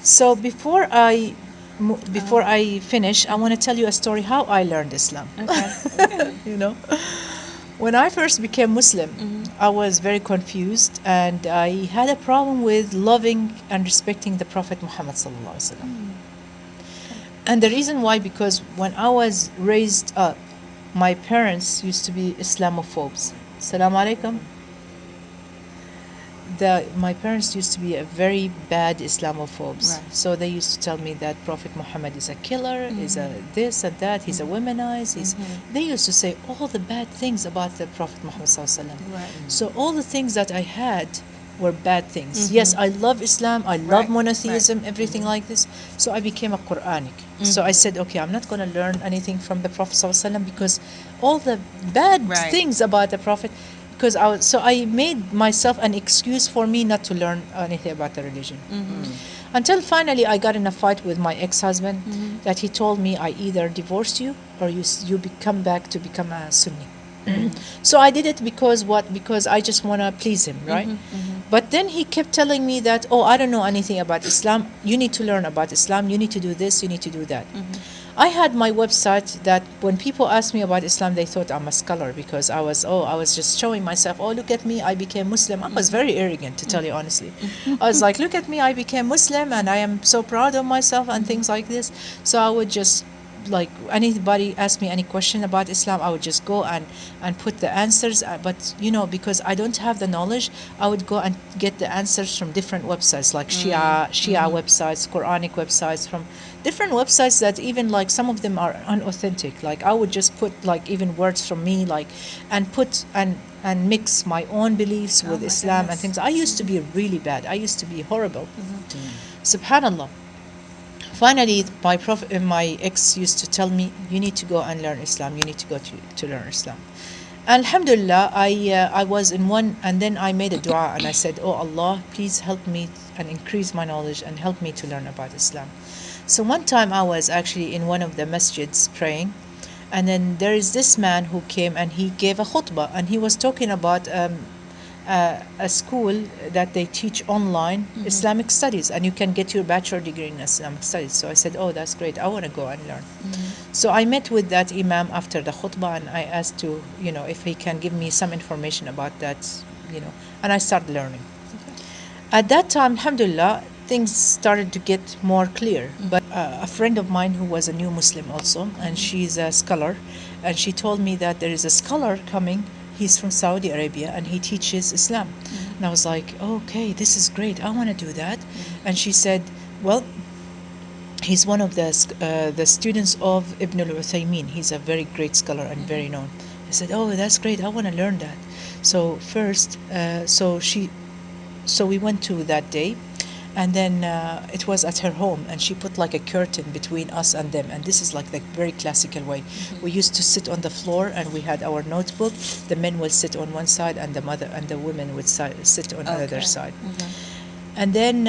So before I finish, I want to tell you a story how I learned Islam. Okay. You know, when I first became Muslim, I was very confused and I had a problem with loving and respecting the Prophet Muhammad sallallahu alaihi wasallam. And the reason why, because when I was raised up, my parents used to be Islamophobes. Assalamu alaikum. My parents used to be a very bad Islamophobes. Right. So they used to tell me that Prophet Muhammad is a killer, is a this and that, he's a womanizer. They used to say all the bad things about the Prophet Muhammad sallallahu alaihi wasallam. Right. So all the things that I had were bad things. Yes, I love Islam, I love monotheism, everything like this. So I became a Quranic. So I said, okay, I'm not going to learn anything from the Prophet sallallahu alaihi wasallam because all the bad things about the Prophet, because I made myself an excuse for me not to learn anything about the religion. Until finally I got in a fight with my ex-husband that he told me I either divorced you or you come back to become a Sunni. So I did it because what? Because I just want to please him, right? But then he kept telling me that, oh, I don't know anything about Islam. You need to learn about Islam. You need to do this. You need to do that. I had my website that when people asked me about Islam, they thought I'm a scholar because I was just showing myself, oh, look at me, I became Muslim. I was very arrogant, to tell you honestly. I was like, look at me, I became Muslim and I am so proud of myself and things like this. So I would just, like, anybody ask me any question about Islam, I would just go and put the answers. But because I don't have the knowledge, I would go and get the answers from different websites, like Shia websites, Quranic websites, from different websites that even, like, some of them are unauthentic. Like I would just put, like, even words from me, like, and put and mix my own beliefs with Islam and things. I used to be really bad. I used to be horrible. Subhanallah. Finally, my ex used to tell me, you need to go and learn Islam. You need to go to learn Islam. Alhamdulillah, I was in one, and then I made a dua and I said, oh Allah, please help me and increase my knowledge and help me to learn about Islam. So one time I was actually in one of the masjids praying, and then there is this man who came and he gave a khutbah and he was talking about a school that they teach online Islamic studies, and you can get your bachelor degree in Islamic studies. So I said, oh, that's great, I want to go and learn. So I met with that imam after the khutbah and I asked to, if he can give me some information about that, and I started learning. At that time, alhamdulillah, things started to get more clear. But a friend of mine who was a new Muslim also, and she's a scholar, and she told me that there is a scholar coming. He's from Saudi Arabia and he teaches Islam. And I was like, okay, this is great, I want to do that. And she said, well, he's one of the students of Ibn al-Uthaymin. He's a very great scholar and very known. I said, oh, that's great, I want to learn that. So first, so we went to that day, and then it was at her home, and she put like a curtain between us and them, and this is like the very classical way. We used to sit on the floor and we had our notebook. The men would sit on one side and the women would sit on the other side. And then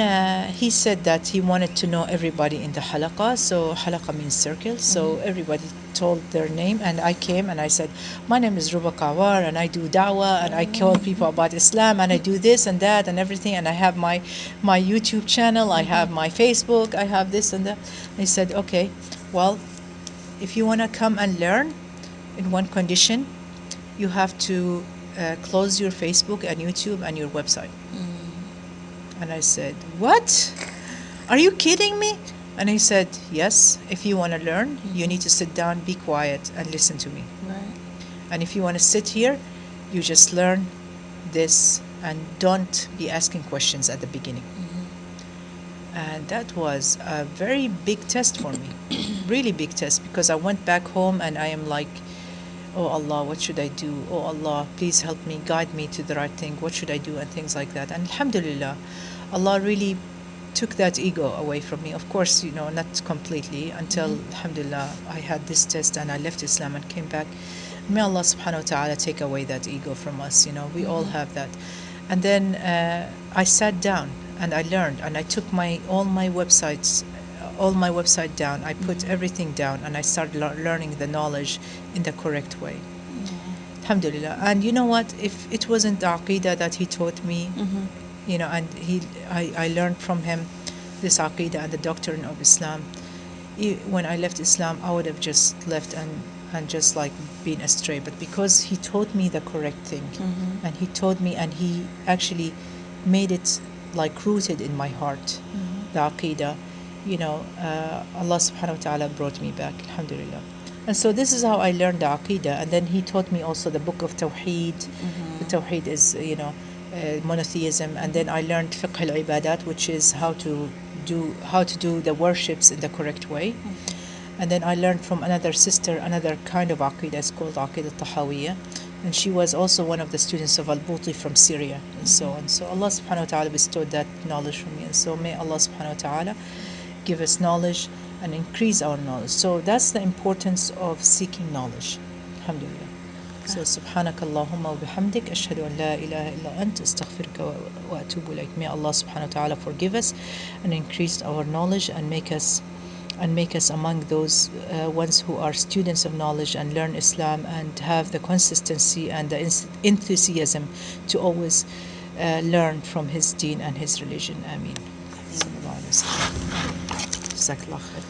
he said that he wanted to know everybody in the halaqah. So halaqah means circle. So everybody told their name, and I came and I said, my name is Ruba Qewar and I do da'wah and I tell people about Islam and I do this and that and everything, and I have my YouTube channel, I have my Facebook, I have this and that. And he said, okay, well, if you want to come and learn, in one condition, you have to close your Facebook and YouTube and your website. And I said, what? Are you kidding me? And he said, yes, if you want to learn, you need to sit down, be quiet, and listen to me. Right. And if you want to sit here, you just learn this and don't be asking questions at the beginning. And that was a very big test for me, really big test, because I went back home and I am like, oh Allah, what should I do? Oh Allah, please help me, guide me to the right thing. What should I do? And things like that. And alhamdulillah, Allah really took that ego away from me. Of course, not completely, until alhamdulillah, I had this test and I left Islam and came back. May Allah subhanahu wa ta'ala take away that ego from us. We all have that. And then I sat down and I learned, and I took all my website down. I put everything down and I started learning the knowledge in the correct way. Alhamdulillah. And you know what? If it wasn't the aqidah that he taught me, and I learned from him this aqidah and the doctrine of Islam, when I left Islam, I would have just left and just like been astray. But because he taught me the correct thing, and he taught me, and he actually made it like rooted in my heart, the aqidah, Allah subhanahu wa ta'ala brought me back, alhamdulillah. And so this is how I learned the aqidah. And then he taught me also the book of Tawheed. The Tawheed is, monotheism. And then I learned fiqh al-ibadat, which is how to do the worships in the correct way. And then I learned from another sister another kind of aqidah. It's called aqidah tahawiyya, and she was also one of the students of al-Buti from Syria, and so on. So Allah subhanahu wa ta'ala bestowed that knowledge from me, and so may Allah subhanahu wa ta'ala give us knowledge and increase our knowledge. So that's the importance of seeking knowledge, alhamdulillah. So subhanak Allahumma wa bihamdik ashhadu an la ilaha illa ant astaghfiruka wa atubu ilayk. May Allah subhanahu wa ta'ala forgive us and increase our knowledge and make us among those ones who are students of knowledge and learn Islam and have the consistency and the enthusiasm to always learn from his deen and his religion. Ameen. Sallallahu alayhi wa sallam. Jazakallah khair.